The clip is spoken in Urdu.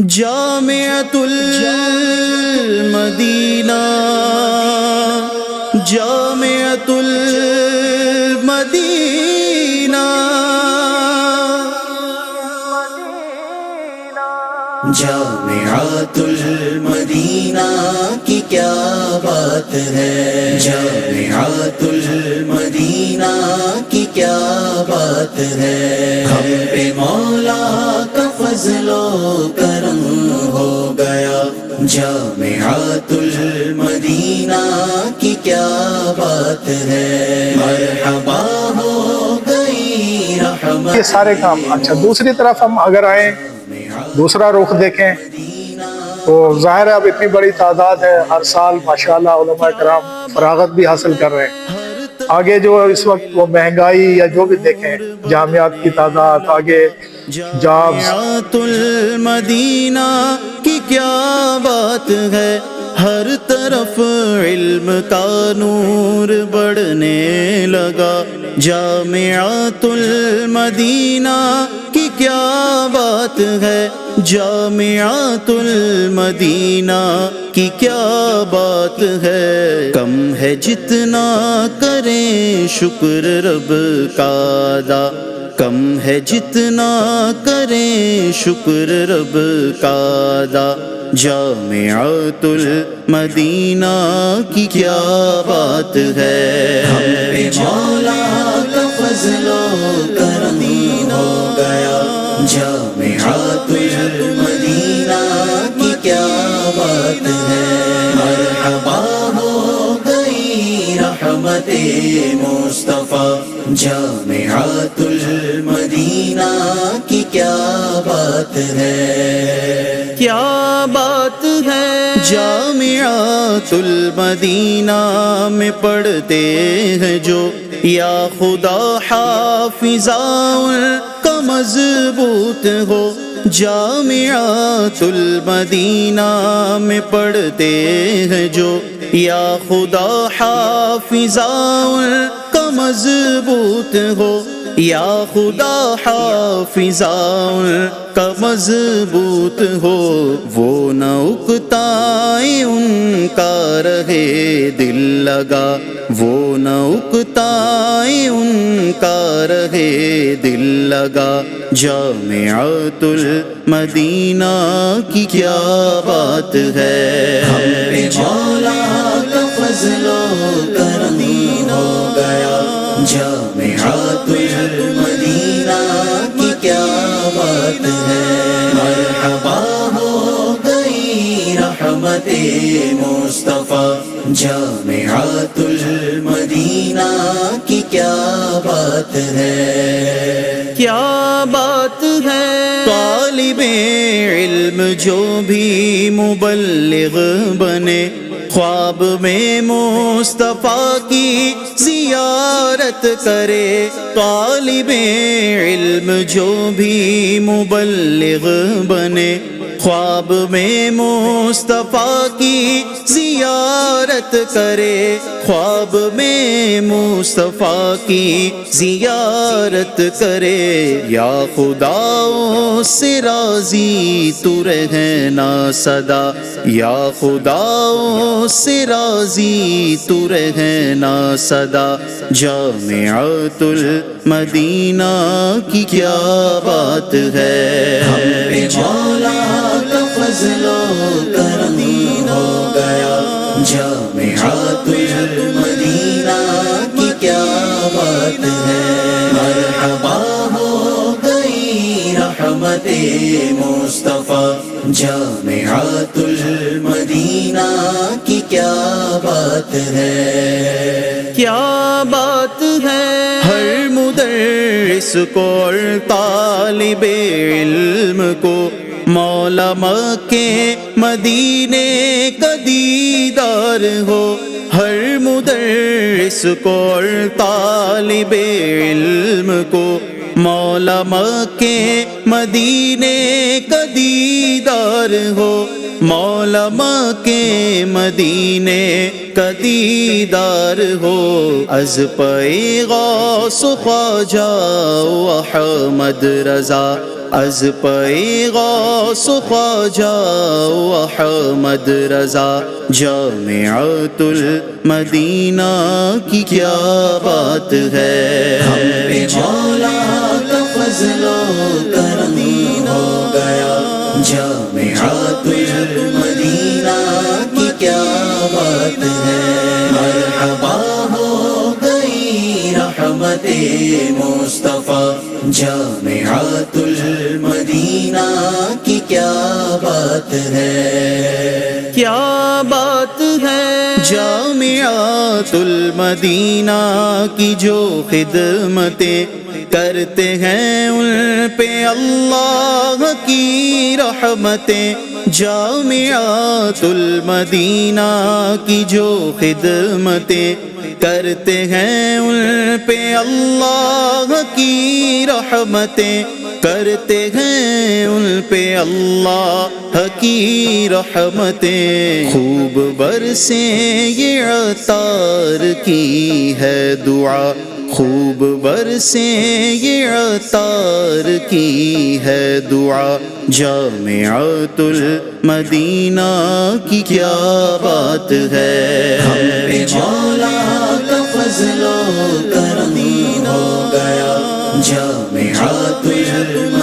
جامعۃ المدینہ جامعۃ المدینہ جامعۃ المدینہ کی کیا بات ہے، جامعۃ المدینہ کی کیا بات ہے، ہم پہ مولا کا فضل و کرم ہو گیا، جامعۃ المدینہ کی کیا بات ہے، مرحبا ہو گئی رحمت۔ یہ سارے کام اچھا، دوسری طرف ہم اگر آئیں، دوسرا رخ دیکھیں تو ظاہر ہے اب اتنی بڑی تعداد ہے، ہر سال ماشاءاللہ علماء کرام فراغت بھی حاصل کر رہے ہیں۔ آگے جو اس وقت وہ مہنگائی یا جو بھی دیکھیں، جامعات کی تعداد، آگے جابز، جامعۃ المدینہ کی کیا بات ہے، ہر طرف علم کا نور بڑھنے لگا، جامعۃ المدینہ کی کیا بات ہے، جامعۃ المدینہ کی کیا بات ہے، کم ہے جتنا کریں شکر رب کا ادا، کم ہے جتنا کریں شکر رب کا ادا، جامعۃ المدینہ کی کیا بات ہے، ہم پہ مولا کا فضل و کرم ہو گیا، جامعۃ المدینہ کی کیا بات ہے، مرحبا ہو گئی رحمت مصطفیٰ، جامعۃ المدینہ کی کیا بات ہے، کیا بات ہے، جامعۃ المدینہ میں پڑھتے ہیں جو، یا خدا حافظاں کا مضبوط ہو، جامعۃ المدینہ میں پڑھتے ہیں جو، یا خدا حافظاں کا مضبوط ہو، یا خدا حافظاں کا مضبوط ہو، وہ نہ اکتائیں ان کا رہے دل لگا، وہ نہ اکتائیں ان کا رہے دل لگا، جامعۃ المدینہ کی کیا بات ہے، ہم پہ مولا کا فضل و کرم ہو گیا، جامعۃ المدینہ کی کیا بات ہے، مرحبا ہو گئی رحمت مصطفیٰ، جامعۃ المدینہ کی کیا بات ہے، کیا بات ہے، طالب علم جو بھی مبلغ بنے، خواب میں مصطفیٰ کی زیارت کرے، طالب علم جو بھی مبلغ بنے، خواب میں مصطفیٰ کی زیارت کرے، خواب میں مصطفیٰ کی زیارت کرے، یا خدا سے راضی تو رہنا سدا، یا خدا سے راضی تو رہنا سدا، جامعۃ المدینہ کی کیا بات ہے، ہم پہ مولا کا فضل و کرم ہو گیا، جامعۃ المدینہ کی کیا بات ہے، مرحبا ہو گئی رحمت مصطفیٰ، جامعۃ المدینہ کی کیا بات ہے، کیا بات ہے، ہر مدرس کو اور طالب علم کو مولا مکے مدینے کا دیدار ہو، ہر مدرس کو اور طالب علم کو مولا مکے مدینے کا دیدار ہو، مولا مکے مدینے کا دیدار ہو، از پے غوث خواجہ و احمد رضا، از پے غوث خواجہ و احمد رضا، جامعۃ المدینہ کی کیا بات ہے، ہم پہ مولا کا فضل و کرم ہو گیا، جامعۃ المدینہ کی کیا بات ہے، مرحبا ہو گئی رحمت مصطفیٰ، جامعۃ المدینہ کی کیا بات ہے، کیا بات ہے، جامعۃ المدینہ کی جو خدمتیں کرتے ہیں ان پہ اللہ کی رحمتیں، جامعۃ المدینہ کی جو خدمتیں کرتے ہیں ان پہ اللہ کی رحمتیں، کرتے ہیں ان پہ اللہ کی رحمتیں، خوب برسیں یہ عطار کی ہے دعا، خوب برسیں یہ عطار کی ہے دعا، جامعۃ المدینہ کی کیا بات ہے، ہم پہ مولا کا فضل و کرم ہو گیا، جامعۃ المدینہ